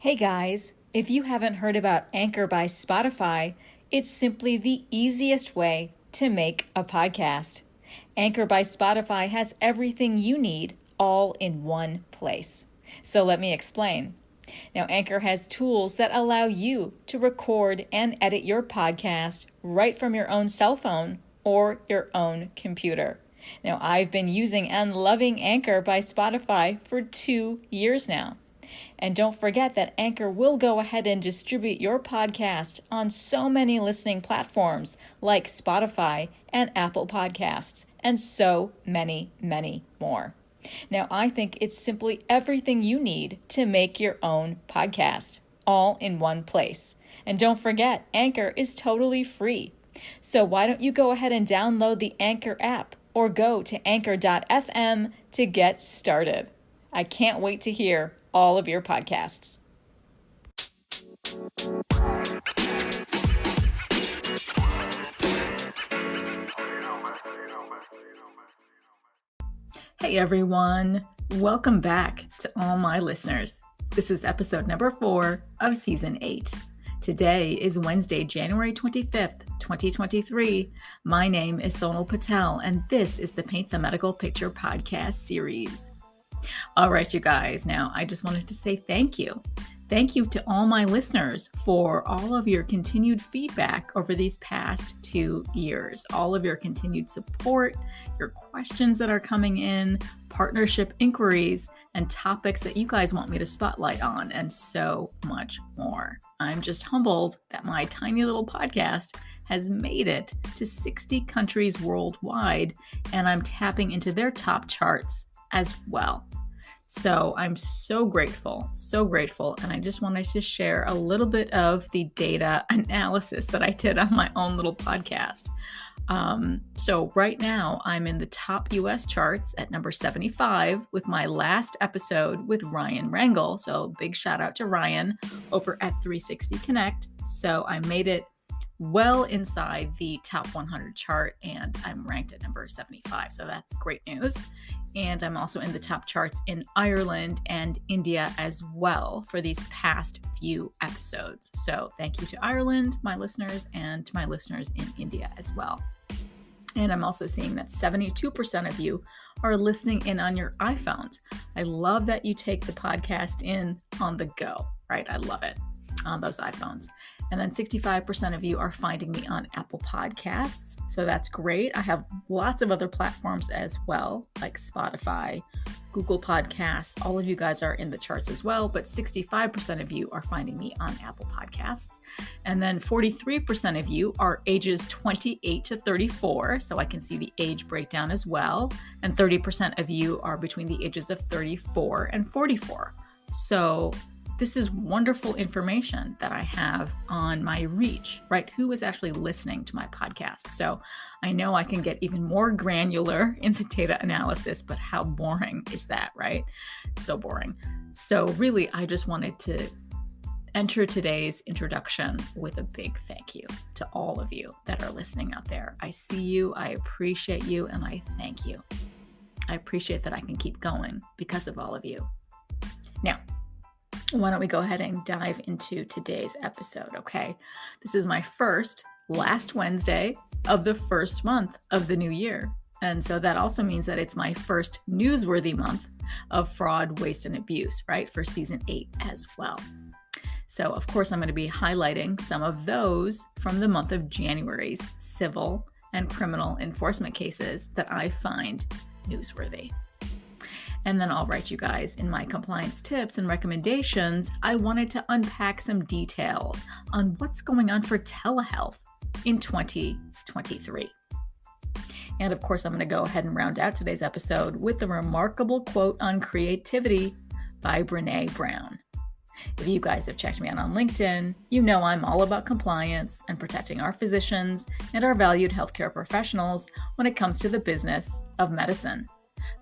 Hey guys, if you haven't heard about Anchor by Spotify, it's simply the easiest way to make a podcast. Anchor by Spotify has everything you need all in one place. So let me explain. Now, Anchor has tools that allow you to record and edit your podcast right from your own cell phone or your own computer. Now, I've been using and loving Anchor by Spotify for 2 years now. And don't forget that Anchor will go ahead and distribute your podcast on so many listening platforms like Spotify and Apple Podcasts, and so many, many more. Now, I think it's simply everything you need to make your own podcast, all in one place. And don't forget, Anchor is totally free. So why don't you go ahead and download the Anchor app or go to anchor.fm to get started. I can't wait to hear all of your podcasts. Hey everyone, welcome back to all my listeners. This is episode number 4 of season 8. Today is Wednesday, January 25th, 2023. My name is Sonal Patel, and this is the Paint the Medical Picture podcast series. All right, you guys. Now, I just wanted to say thank you. Thank you to all my listeners for all of your continued feedback over these past 2 years, all of your continued support, your questions that are coming in, partnership inquiries, and topics that you guys want me to spotlight on, and so much more. I'm just humbled that my tiny little podcast has made it to 60 countries worldwide, and I'm tapping into their top charts as well. So I'm so grateful, and I just wanted to share a little bit of the data analysis that I did on my own little podcast. So right now I'm in the top US charts at number 75 with my last episode with Ryan Rangel. So big shout out to Ryan over at 360 Connect. So I made it well inside the top 100 chart, and I'm ranked at number 75. So that's great news. And I'm also in the top charts in Ireland and India as well for these past few episodes. So thank you to Ireland, my listeners, and to my listeners in India as well. And I'm also seeing that 72% of you are listening in on your iPhones. I love that you take the podcast in on the go, right? I love it on those iPhones. And then 65% of you are finding me on Apple Podcasts. So that's great. I have lots of other platforms as well, like Spotify, Google Podcasts. All of you guys are in the charts as well, but 65% of you are finding me on Apple Podcasts. And then 43% of you are ages 28 to 34. So I can see the age breakdown as well. And 30% of you are between the ages of 34 and 44. So this is wonderful information that I have on my reach, right? Who is actually listening to my podcast? So I know I can get even more granular in the data analysis, but how boring is that, right? So boring. So really, I just wanted to enter today's introduction with a big thank you to all of you that are listening out there. I see you, I appreciate you, and I thank you. I appreciate that I can keep going because of all of you. Now, why don't we go ahead and dive into today's episode, okay? This is my last Wednesday of the first month of the new year. And so that also means that it's my first newsworthy month of fraud, waste, and abuse, right? For season 8 as well. So of course, I'm going to be highlighting some of those from the month of January's civil and criminal enforcement cases that I find newsworthy. And then all right, you guys, in my compliance tips and recommendations, I wanted to unpack some details on what's going on for telehealth in 2023. And of course, I'm going to go ahead and round out today's episode with a remarkable quote on creativity by Brené Brown. If you guys have checked me out on LinkedIn, you know I'm all about compliance and protecting our physicians and our valued healthcare professionals when it comes to the business of medicine.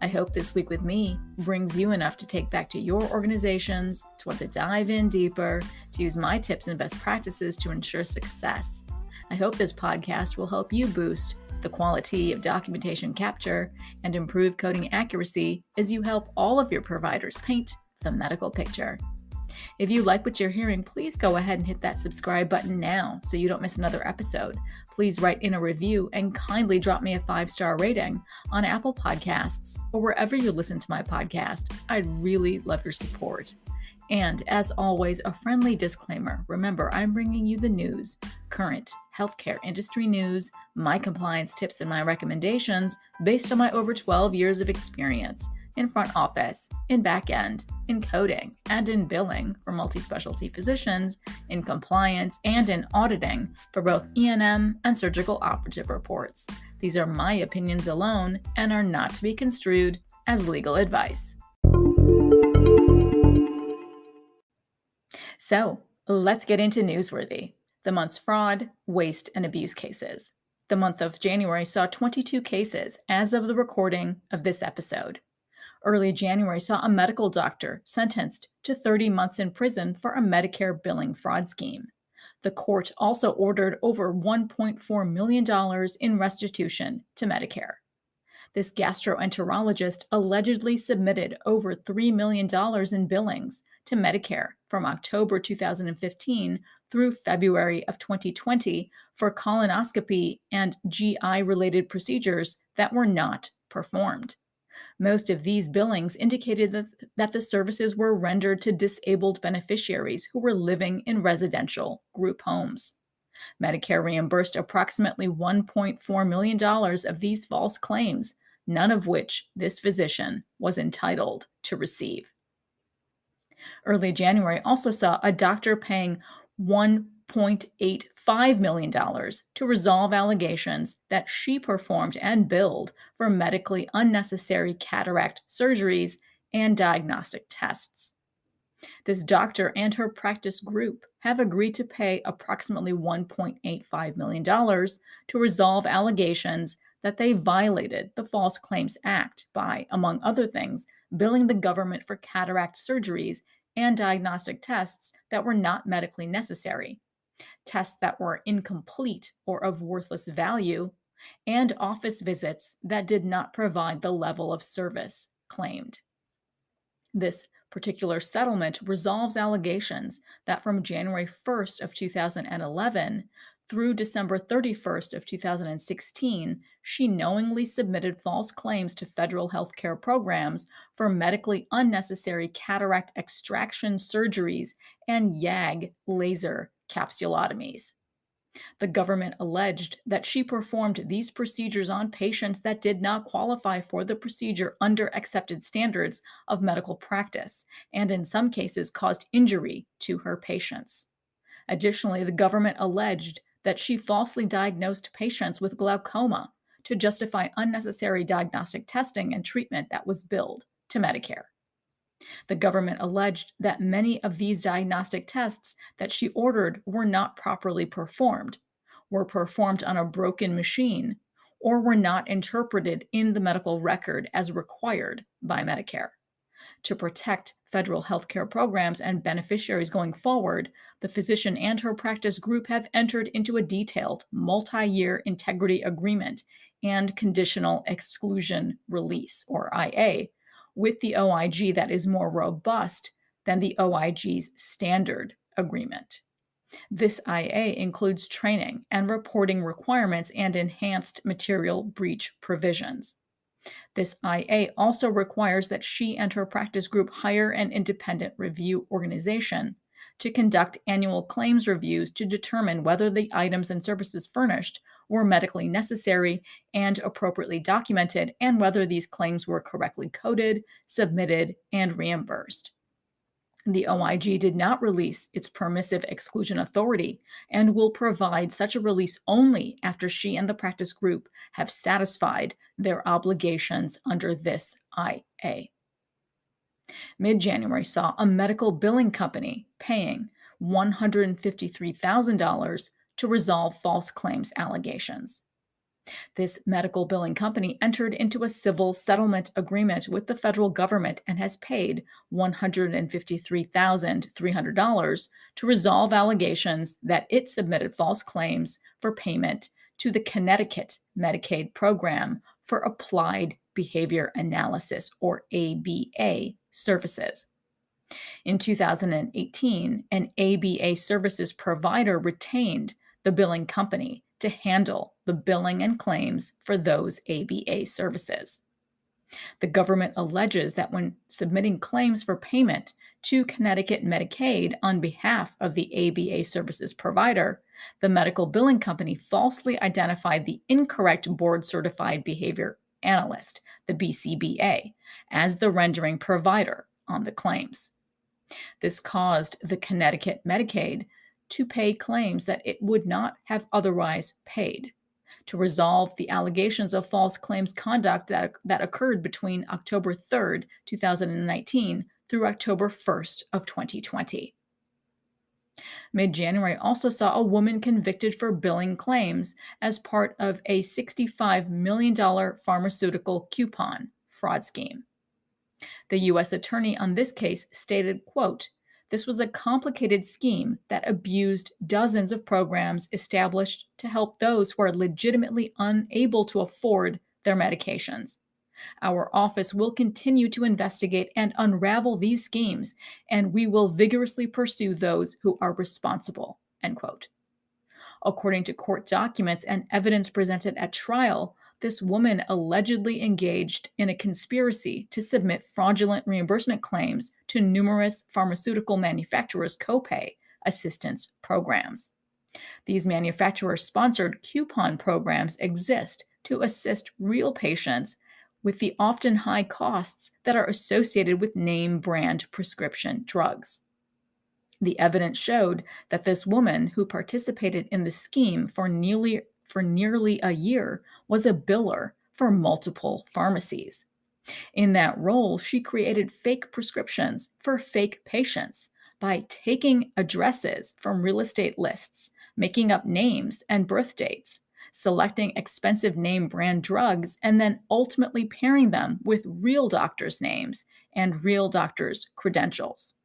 I hope this week with me brings you enough to take back to your organizations, to want to dive in deeper, to use my tips and best practices to ensure success. I hope this podcast will help you boost the quality of documentation capture and improve coding accuracy as you help all of your providers paint the medical picture. If you like what you're hearing, please go ahead and hit that subscribe button now so you don't miss another episode. Please write in a review and kindly drop me a 5-star rating on Apple Podcasts or wherever you listen to my podcast. I'd really love your support. And as always, a friendly disclaimer. Remember, I'm bringing you the news, current healthcare industry news, my compliance tips and my recommendations based on my over 12 years of experience in front office, in back end, in coding, and in billing for multi-specialty physicians, in compliance, and in auditing for both E&M and surgical operative reports. These are my opinions alone and are not to be construed as legal advice. So, let's get into Newsworthy, the month's fraud, waste, and abuse cases. The month of January saw 22 cases as of the recording of this episode. Early January saw a medical doctor sentenced to 30 months in prison for a Medicare billing fraud scheme. The court also ordered over $1.4 million in restitution to Medicare. This gastroenterologist allegedly submitted over $3 million in billings to Medicare from October 2015 through February of 2020 for colonoscopy and GI-related procedures that were not performed. Most of these billings indicated that the services were rendered to disabled beneficiaries who were living in residential group homes. Medicare reimbursed approximately $1.4 million of these false claims, none of which this physician was entitled to receive. Early January also saw a doctor paying $1.85 million to resolve allegations that she performed and billed for medically unnecessary cataract surgeries and diagnostic tests. This doctor and her practice group have agreed to pay approximately $1.85 million to resolve allegations that they violated the False Claims Act by, among other things, billing the government for cataract surgeries and diagnostic tests that were not medically necessary, tests that were incomplete or of worthless value, and office visits that did not provide the level of service claimed. This particular settlement resolves allegations that from January 1st of 2011 through December 31st of 2016, she knowingly submitted false claims to federal healthcare programs for medically unnecessary cataract extraction surgeries and YAG laser capsulotomies. The government alleged that she performed these procedures on patients that did not qualify for the procedure under accepted standards of medical practice, and in some cases caused injury to her patients. Additionally, the government alleged that she falsely diagnosed patients with glaucoma to justify unnecessary diagnostic testing and treatment that was billed to Medicare. The government alleged that many of these diagnostic tests that she ordered were not properly performed, were performed on a broken machine, or were not interpreted in the medical record as required by Medicare. To protect federal healthcare programs and beneficiaries going forward, the physician and her practice group have entered into a detailed multi-year integrity agreement and conditional exclusion release, or IA, with the OIG that is more robust than the OIG's standard agreement. This IA includes training and reporting requirements and enhanced material breach provisions. This IA also requires that she and her practice group hire an independent review organization to conduct annual claims reviews to determine whether the items and services furnished were medically necessary and appropriately documented, and whether these claims were correctly coded, submitted, and reimbursed. The OIG did not release its permissive exclusion authority and will provide such a release only after she and the practice group have satisfied their obligations under this IA. Mid-January saw a medical billing company paying $153,000 to resolve false claims allegations. This medical billing company entered into a civil settlement agreement with the federal government and has paid $153,300 to resolve allegations that it submitted false claims for payment to the Connecticut Medicaid Program for Applied Behavior Analysis, or ABA, services. In 2018, an ABA services provider retained the billing company to handle the billing and claims for those ABA services. The government alleges that when submitting claims for payment to Connecticut Medicaid on behalf of the ABA services provider, the medical billing company falsely identified the incorrect board certified behavior analyst, the BCBA, as the rendering provider on the claims. This caused the Connecticut Medicaid to pay claims that it would not have otherwise paid. To resolve the allegations of false claims conduct that occurred between October 3rd, 2019 through October 1st of 2020. Mid-January also saw a woman convicted for billing claims as part of a $65 million pharmaceutical coupon fraud scheme. The U.S. attorney on this case stated, quote, "This was a complicated scheme that abused dozens of programs established to help those who are legitimately unable to afford their medications. Our office will continue to investigate and unravel these schemes, and we will vigorously pursue those who are responsible," end quote. According to court documents and evidence presented at trial, this woman allegedly engaged in a conspiracy to submit fraudulent reimbursement claims to numerous pharmaceutical manufacturers' copay assistance programs. These manufacturer-sponsored coupon programs exist to assist real patients with the often high costs that are associated with name brand prescription drugs. The evidence showed that this woman, who participated in the scheme for nearly a year, was a biller for multiple pharmacies. In that role, she created fake prescriptions for fake patients by taking addresses from real estate lists, making up names and birth dates, selecting expensive name brand drugs, and then ultimately pairing them with real doctors' names and real doctors' credentials.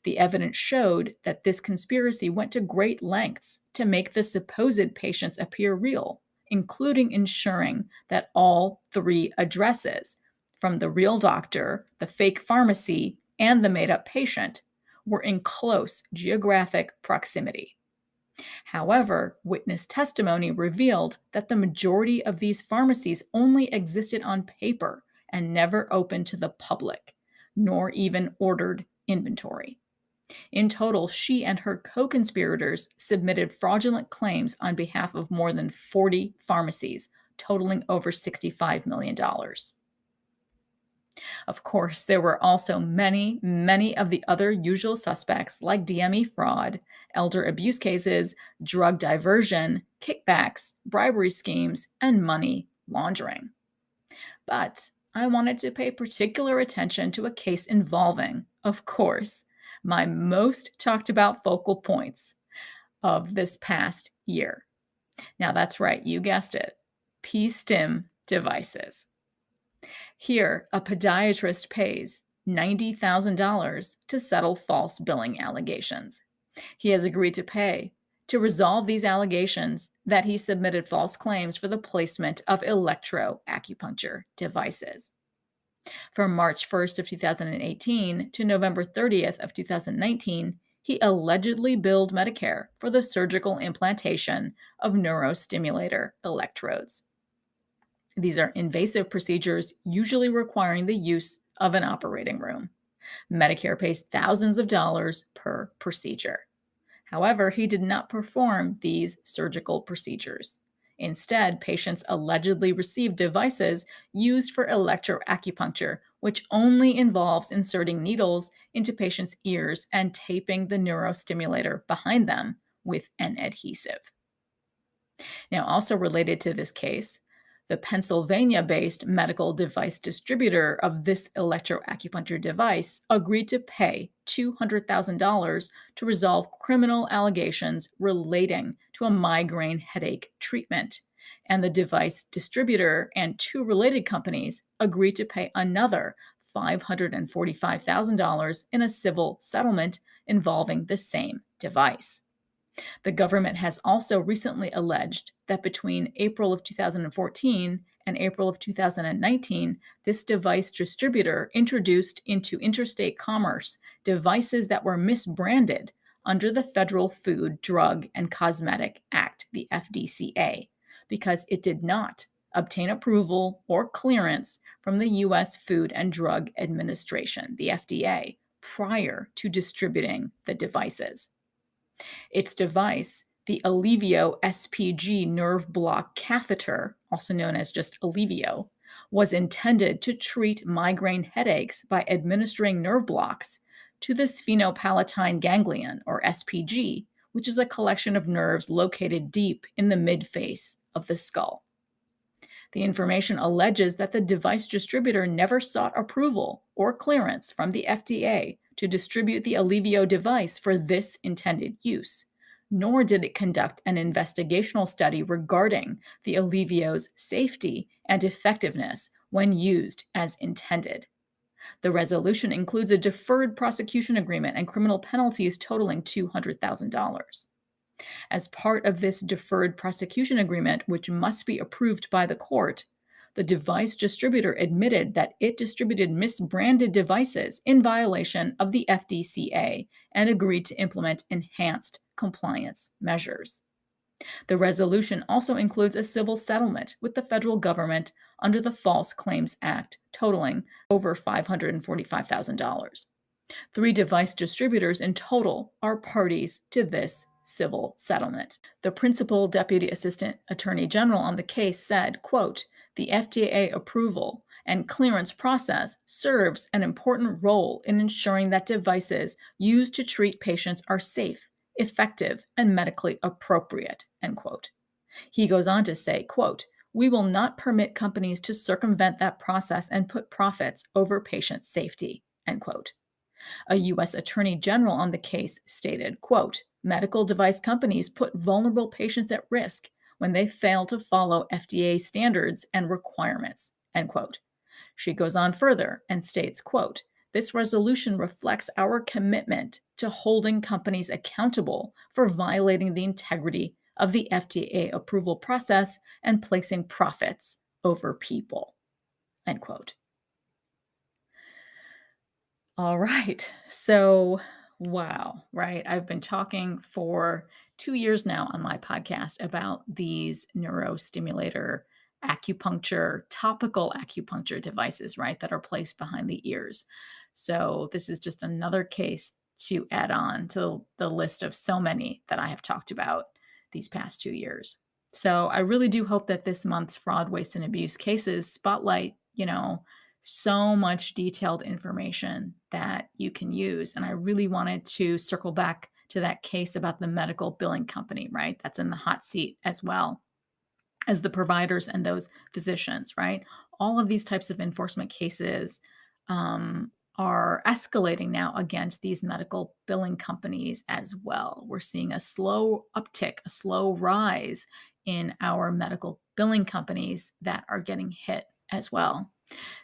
The evidence showed that this conspiracy went to great lengths to make the supposed patients appear real, including ensuring that all three addresses, from the real doctor, the fake pharmacy, and the made-up patient, were in close geographic proximity. However, witness testimony revealed that the majority of these pharmacies only existed on paper and never opened to the public, nor even ordered inventory. In total, she and her co-conspirators submitted fraudulent claims on behalf of more than 40 pharmacies, totaling over $65 million. Of course, there were also many of the other usual suspects like DME fraud, elder abuse cases, drug diversion, kickbacks, bribery schemes, and money laundering. But I wanted to pay particular attention to a case involving, of course, my most talked about focal points of this past year. Now that's right, you guessed it, P-STIM devices. Here, a podiatrist pays $90,000 to settle false billing allegations. He has agreed to pay to resolve these allegations that he submitted false claims for the placement of electroacupuncture devices. From March 1st of 2018 to November 30th of 2019, he allegedly billed Medicare for the surgical implantation of neurostimulator electrodes. These are invasive procedures usually requiring the use of an operating room. Medicare pays thousands of dollars per procedure. However, he did not perform these surgical procedures. Instead, patients allegedly received devices used for electroacupuncture, which only involves inserting needles into patients' ears and taping the neurostimulator behind them with an adhesive. Now, also related to this case, the Pennsylvania-based medical device distributor of this electroacupuncture device agreed to pay $200,000 to resolve criminal allegations relating to a migraine headache treatment. And the device distributor and two related companies agreed to pay another $545,000 in a civil settlement involving the same device. The government has also recently alleged that between April of 2014 and April of 2019, this device distributor introduced into interstate commerce devices that were misbranded under the Federal Food, Drug, and Cosmetic Act, the FDCA, because it did not obtain approval or clearance from the U.S. Food and Drug Administration, the FDA, prior to distributing the devices. Its device, the Alevio SPG nerve block catheter, also known as just Alevio, was intended to treat migraine headaches by administering nerve blocks to the sphenopalatine ganglion, or SPG, which is a collection of nerves located deep in the midface of the skull. The information alleges that the device distributor never sought approval or clearance from the FDA to distribute the Alevio device for this intended use, nor did it conduct an investigational study regarding the Alevio's safety and effectiveness when used as intended. The resolution includes a deferred prosecution agreement and criminal penalties totaling $200,000. As part of this deferred prosecution agreement, which must be approved by the court, the device distributor admitted that it distributed misbranded devices in violation of the FDCA and agreed to implement enhanced compliance measures. The resolution also includes a civil settlement with the federal government under the False Claims Act, totaling over $545,000. 3 device distributors in total are parties to this civil settlement. The principal deputy assistant attorney general on the case said, quote, "The FDA approval and clearance process serves an important role in ensuring that devices used to treat patients are safe, effective, and medically appropriate," end quote. He goes on to say, quote, "We will not permit companies to circumvent that process and put profits over patient safety," end quote. A U.S. Attorney General on the case stated, quote, "Medical device companies put vulnerable patients at risk when they fail to follow FDA standards and requirements," end quote. She goes on further and states, quote, "This resolution reflects our commitment to holding companies accountable for violating the integrity of the FDA approval process and placing profits over people," end quote. All right. So, wow, right? I've been talking for 2 years now on my podcast about these neurostimulator acupuncture, topical acupuncture devices, right, that are placed behind the ears. So, this is just another case to add on to the list of so many that I have talked about these past 2 years. So, I really do hope that this month's fraud, waste, and abuse cases spotlight, so much detailed information that you can use. And I really wanted to circle back to that case about the medical billing company, right? That's in the hot seat as well as the providers and those physicians, right? All of these types of enforcement cases are escalating now against these medical billing companies as well. We're seeing a slow uptick, a slow rise in our medical billing companies that are getting hit as well.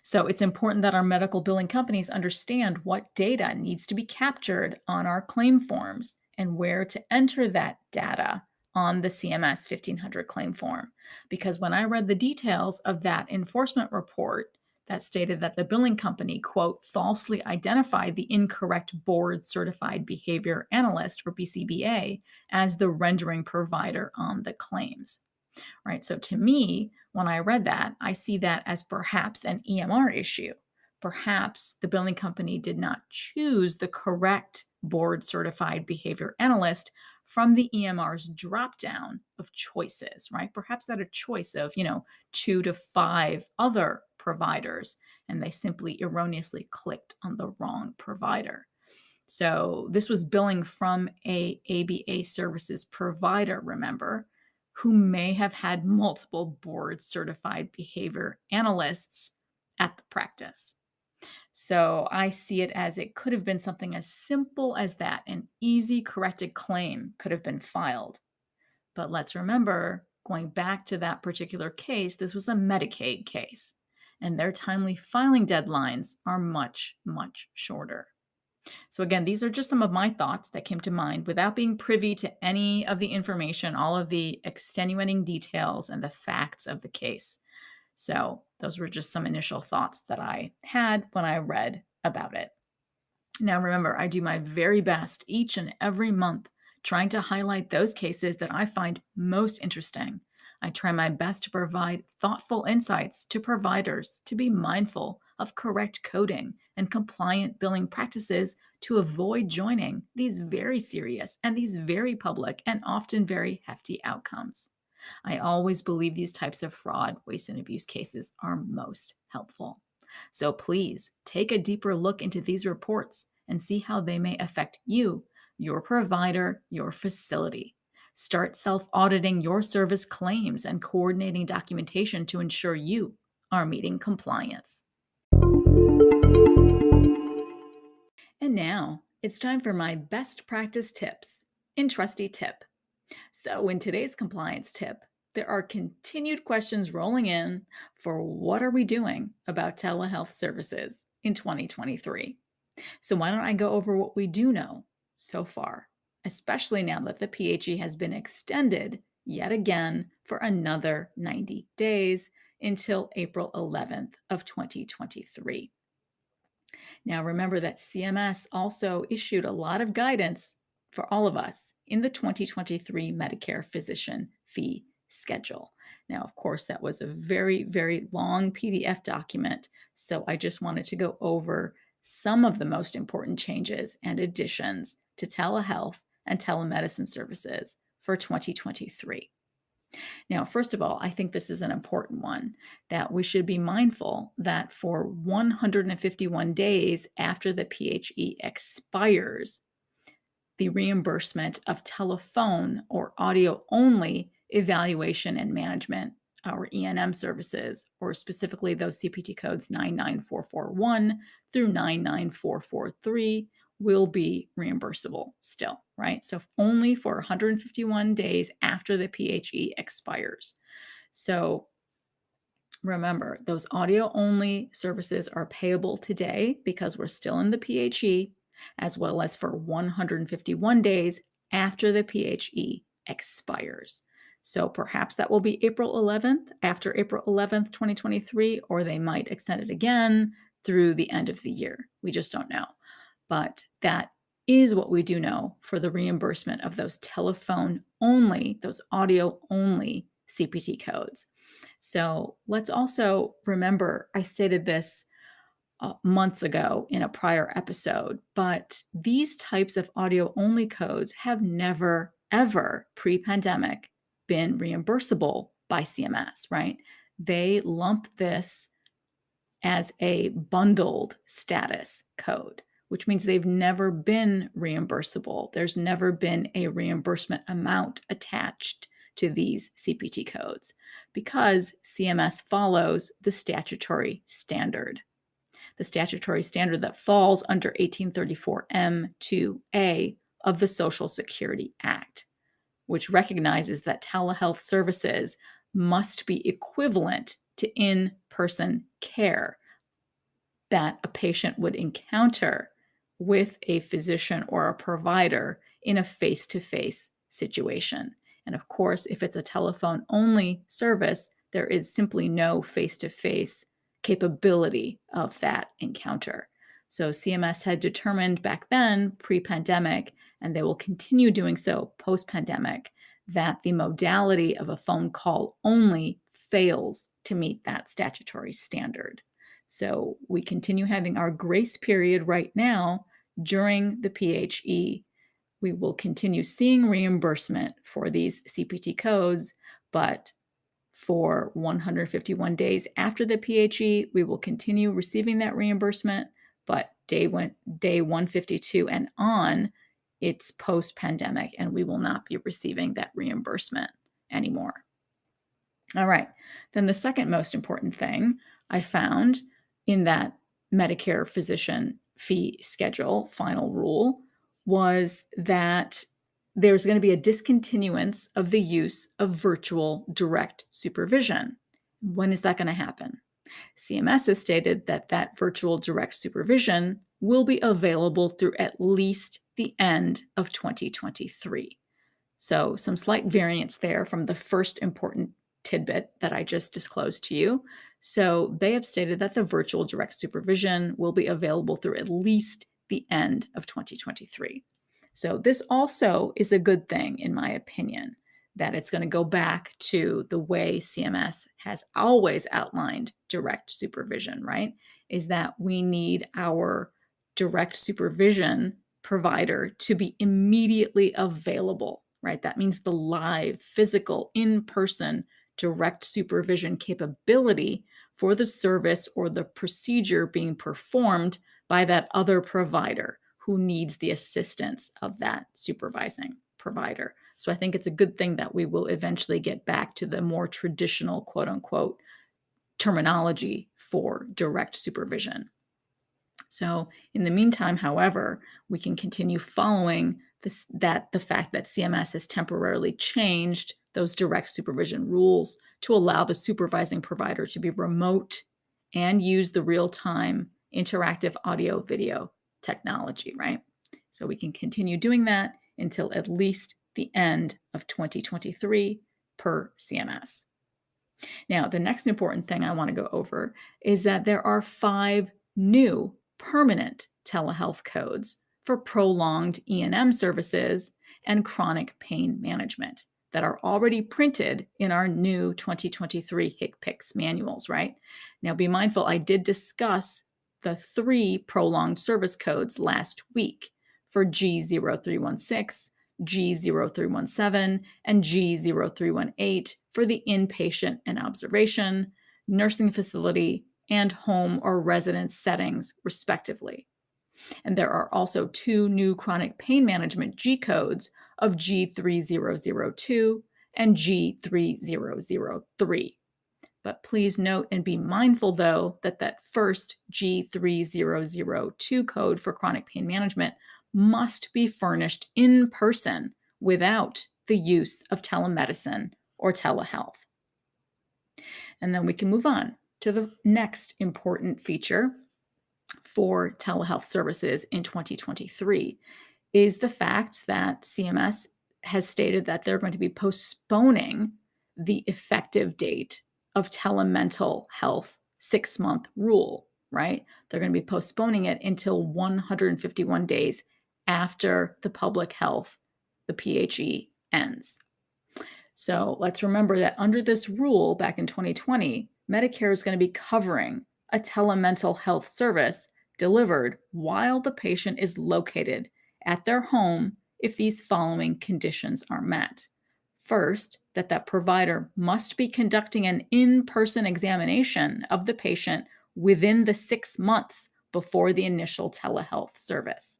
So it's important that our medical billing companies understand what data needs to be captured on our claim forms and where to enter that data on the CMS 1500 claim form. Because when I read the details of that enforcement report that stated that the billing company, quote, "falsely identified the incorrect board certified behavior analyst, or BCBA, as the rendering provider on the claims." Right. So to me, when I read that, I see that as perhaps an EMR issue. Perhaps the billing company did not choose the correct board certified behavior analyst from the EMR's dropdown of choices, right? Perhaps that a choice of, 2 to 5 other providers, and they simply erroneously clicked on the wrong provider. So this was billing from a ABA services provider, remember, who may have had multiple board certified behavior analysts at the practice. So I see it as it could have been something as simple as that. An easy corrected claim could have been filed. But let's remember, going back to that particular case, this was a Medicaid case, and their timely filing deadlines are much, much shorter. So again, these are just some of my thoughts that came to mind without being privy to any of the information, all of the extenuating details and the facts of the case. So those were just some initial thoughts that I had when I read about it. Now, remember, I do my very best each and every month trying to highlight those cases that I find most interesting. I try my best to provide thoughtful insights to providers to be mindful of correct coding and compliant billing practices to avoid joining these very serious and these very public and often very hefty outcomes. I always believe these types of fraud, waste, and abuse cases are most helpful. So please take a deeper look into these reports and see how they may affect you, your provider, your facility. Start self auditing your service claims and coordinating documentation to ensure you are meeting compliance. And now it's time for my best practice tips in Trusty Tip. So, in today's compliance tip, there are continued questions rolling in for what are we doing about telehealth services in 2023. So, why don't I go over what we do know so far, especially now that the PHE has been extended yet again for another 90 days until April 11th of 2023. Now, remember that CMS also issued a lot of guidance for all of us in the 2023 Medicare physician fee schedule. Now, of course, that was a very, very long PDF document, so I just wanted to go over some of the most important changes and additions to telehealth and telemedicine services for 2023. Now, first of all, I think this is an important one that we should be mindful that for 151 days after the PHE expires, the reimbursement of telephone or audio only evaluation and management, our E&M services, or specifically those CPT codes 99441 through 99443, will be reimbursable still, right? So only for 151 days after the PHE expires. So remember, those audio only services are payable today because we're still in the PHE, as well as for 151 days after the PHE expires. So perhaps that will be April 11th, after April 11th, 2023, or they might extend it again through the end of the year. We just don't know. But that is what we do know for the reimbursement of those telephone only, those audio only CPT codes. So let's also remember, I stated this months ago in a prior episode, but these types of audio only codes have never, ever pre-pandemic been reimbursable by CMS, right? They lump this as a bundled status code, which means they've never been reimbursable. There's never been a reimbursement amount attached to these CPT codes because CMS follows the statutory standard. The statutory standard that falls under 1834 M2A of the Social Security Act, which recognizes that telehealth services must be equivalent to in-person care that a patient would encounter with a physician or a provider in a face-to-face situation. And of course, if it's a telephone-only service, there is simply no face-to-face capability of that encounter. So CMS had determined back then, pre-pandemic, and they will continue doing so post-pandemic, that the modality of a phone call only fails to meet that statutory standard. So we continue having our grace period right now during the PHE. We will continue seeing reimbursement for these CPT codes, but for 151 days after the PHE, we will continue receiving that reimbursement, but day 152 and on, it's post-pandemic, and we will not be receiving that reimbursement anymore. All right, then the second most important thing I found in that Medicare physician fee schedule final rule was that there's going to be a discontinuance of the use of virtual direct supervision. When is that going to happen? CMS has stated that that virtual direct supervision will be available through at least the end of 2023. So some slight variance there from the first important tidbit that I just disclosed to you. So they have stated that the virtual direct supervision will be available through at least the end of 2023. So this also is a good thing, in my opinion, that it's going to go back to the way CMS has always outlined direct supervision, right? Is that we need our direct supervision provider to be immediately available, right? That means the live, physical, in-person direct supervision capability for the service or the procedure being performed by that other provider who needs the assistance of that supervising provider. So I think it's a good thing that we will eventually get back to the more traditional, quote unquote, terminology for direct supervision. So in the meantime, however, we can continue following the fact that CMS has temporarily changed those direct supervision rules to allow the supervising provider to be remote and use the real-time interactive audio video technology, right? So we can continue doing that until at least the end of 2023 per CMS. Now, the next important thing I want to go over is that there are 5 new permanent telehealth codes for prolonged E&M services and chronic pain management that are already printed in our new 2023 HCPCS manuals, right? Now, be mindful, I did discuss the 3 prolonged service codes last week for G0316, G0317, and G0318 for the inpatient and observation, nursing facility, and home or residence settings, respectively. And there are also 2 new chronic pain management G codes of G3002 and G3003. But please note and be mindful, though, that that first G3002 code for chronic pain management must be furnished in person without the use of telemedicine or telehealth. And then we can move on to the next important feature for telehealth services in 2023 is the fact that CMS has stated that they're going to be postponing the effective date of telemental health 6-month rule, right? They're going to be postponing it until 151 days after the public health, the PHE, ends. So let's remember that under this rule back in 2020, Medicare is going to be covering a telemental health service delivered while the patient is located at their home if these following conditions are met. First, that provider must be conducting an in-person examination of the patient within the 6 months before the initial telehealth service.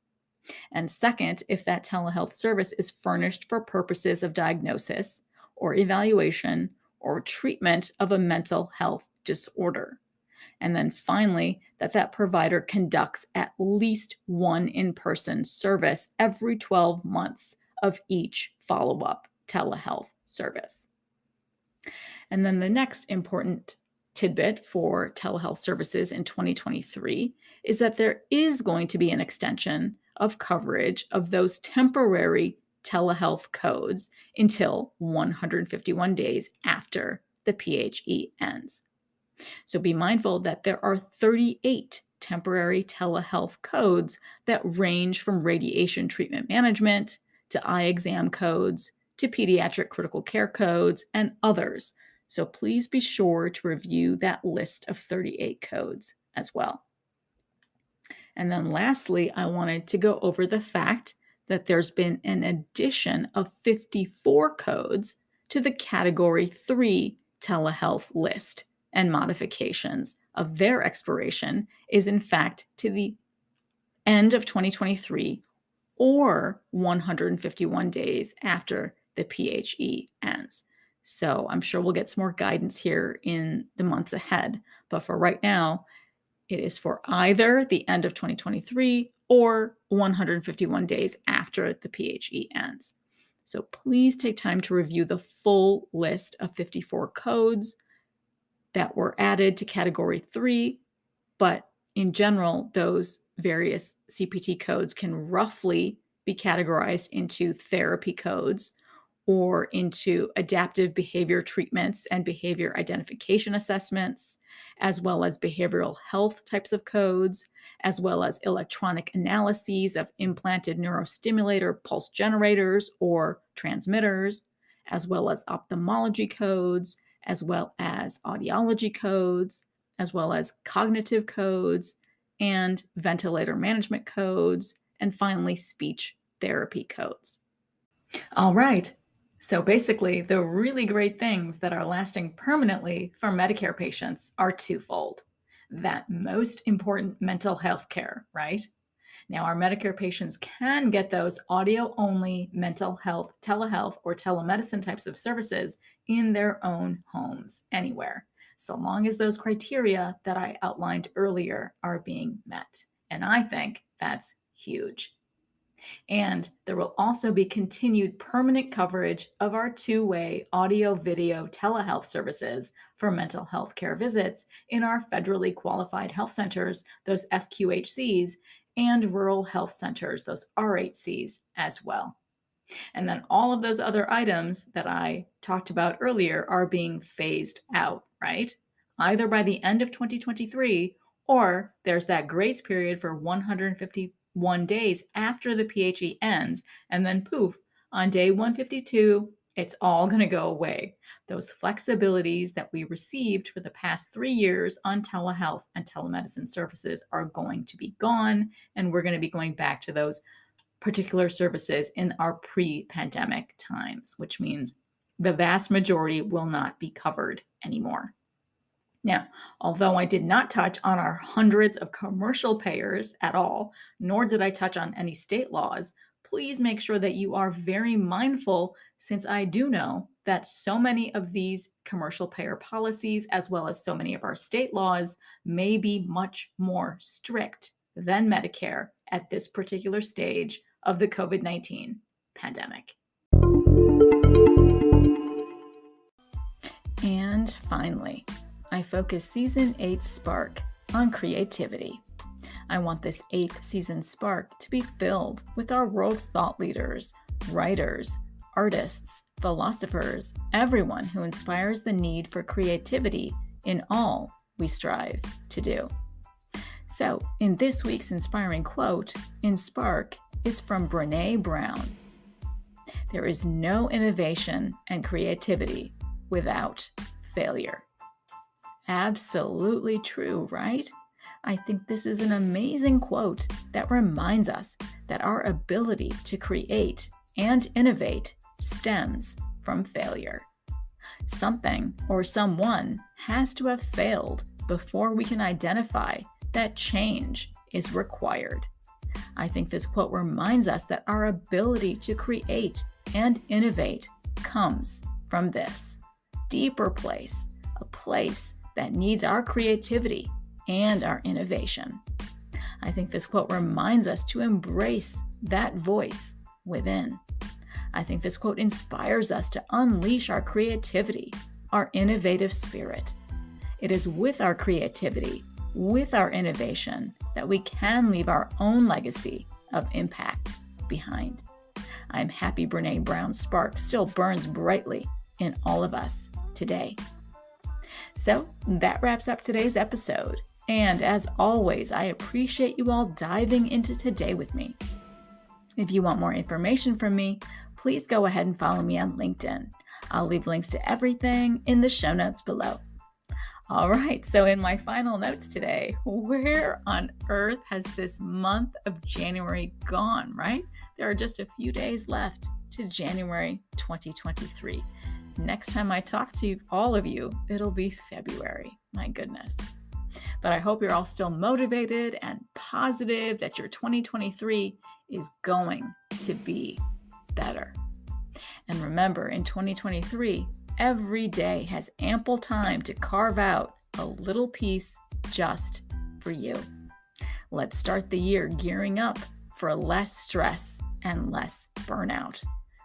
And second, if that telehealth service is furnished for purposes of diagnosis or evaluation or treatment of a mental health disorder. And then finally, that provider conducts at least one in-person service every 12 months of each follow-up telehealth service. And then the next important tidbit for telehealth services in 2023 is that there is going to be an extension of coverage of those temporary telehealth codes until 151 days after the PHE ends. So be mindful that there are 38 temporary telehealth codes that range from radiation treatment management to eye exam codes to pediatric critical care codes and others. So please be sure to review that list of 38 codes as well. And then lastly, I wanted to go over the fact that there's been an addition of 54 codes to the Category 3 telehealth list, and modifications of their expiration is in fact to the end of 2023 or 151 days after the PHE ends. So I'm sure we'll get some more guidance here in the months ahead. But for right now, it is for either the end of 2023 or 151 days after the PHE ends. So please take time to review the full list of 54 codes that were added to Category 3, but in general, those various CPT codes can roughly be categorized into therapy codes or into adaptive behavior treatments and behavior identification assessments, as well as behavioral health types of codes, as well as electronic analyses of implanted neurostimulator pulse generators or transmitters, as well as ophthalmology codes, as well as audiology codes, as well as cognitive codes, and ventilator management codes, and finally, speech therapy codes. All right. So basically, the really great things that are lasting permanently for Medicare patients are twofold. That most important mental health care, right? Now, our Medicare patients can get those audio-only mental health, telehealth, or telemedicine types of services in their own homes, anywhere, so long as those criteria that I outlined earlier are being met. And I think that's huge. And there will also be continued permanent coverage of our two-way audio-video telehealth services for mental health care visits in our federally qualified health centers, those FQHCs, and rural health centers, those RHCs as well. And then all of those other items that I talked about earlier are being phased out, right? Either by the end of 2023, or there's that grace period for 151 days after the PHE ends, and then poof, on day 152, it's all going to go away. Those flexibilities that we received for the past 3 years on telehealth and telemedicine services are going to be gone, and we're going to be going back to those particular services in our pre-pandemic times, which means the vast majority will not be covered anymore. Now, although I did not touch on our hundreds of commercial payers at all, nor did I touch on any state laws, please make sure that you are very mindful, since I do know that so many of these commercial payer policies, as well as so many of our state laws, may be much more strict than Medicare at this particular stage of the COVID-19 pandemic. And finally, I focus Season 8 Spark on creativity. I want this 8th season Spark to be filled with our world's thought leaders, writers, artists, philosophers, everyone who inspires the need for creativity in all we strive to do. So, in this week's inspiring quote in Spark is from Brené Brown. There is no innovation and creativity without failure. Absolutely true, right? I think this is an amazing quote that reminds us that our ability to create and innovate stems from failure. Something or someone has to have failed before we can identify that change is required. I think this quote reminds us that our ability to create and innovate comes from this deeper place, a place that needs our creativity and our innovation. I think this quote reminds us to embrace that voice within. I think this quote inspires us to unleash our creativity, our innovative spirit. It is with our creativity, with our innovation, that we can leave our own legacy of impact behind. I'm happy Brené Brown's spark still burns brightly in all of us today. So that wraps up today's episode. And as always, I appreciate you all diving into today with me. If you want more information from me, please go ahead and follow me on LinkedIn. I'll leave links to everything in the show notes below. All right, so in my final notes today, where on earth has this month of January gone, right? There are just a few days left to January 2023. Next time I talk to all of you, it'll be February. My goodness. But I hope you're all still motivated and positive that your 2023 is going to be better. And remember, in 2023, every day has ample time to carve out a little piece just for you. Let's start the year gearing up for less stress and less burnout.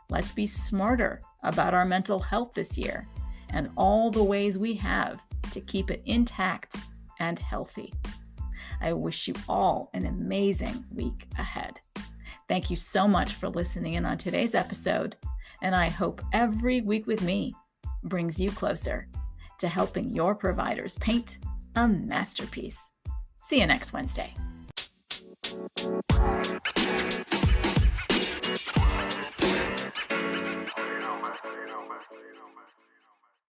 Let's be smarter about our mental health this year and all the ways we have to keep it intact and healthy. I wish you all an amazing week ahead. Thank you so much for listening in on today's episode. and I hope every week with me brings you closer to helping your providers paint a masterpiece. See you next Wednesday.